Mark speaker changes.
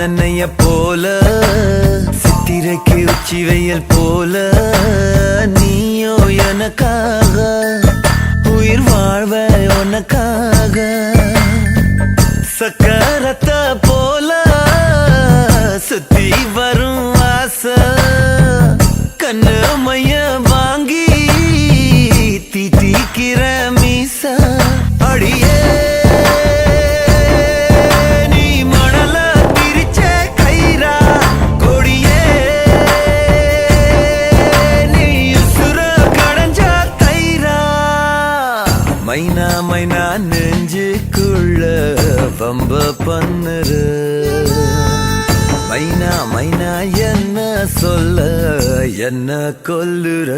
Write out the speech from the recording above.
Speaker 1: நன்னைய போல சித்திரைக்கு உச்சி வெயில் போல நீயோ எனக்காக உயிர் வாழ்வ உனக்காக சக்கரத்த போல சுத்தி வரும் ஆசை கண்ணு மைய வாங்கி தீக்கிற மீச அடியே நீ மணல பிரிச்ச கயிறா கொடியே நீ உசுர கடைஞ்ச கயிறா மைனா மைனா நெஞ்சுக்குள்ள வம்ப பண்ணுற மைனா மைனா என்ன சொல்ல என்ன கொல்லுற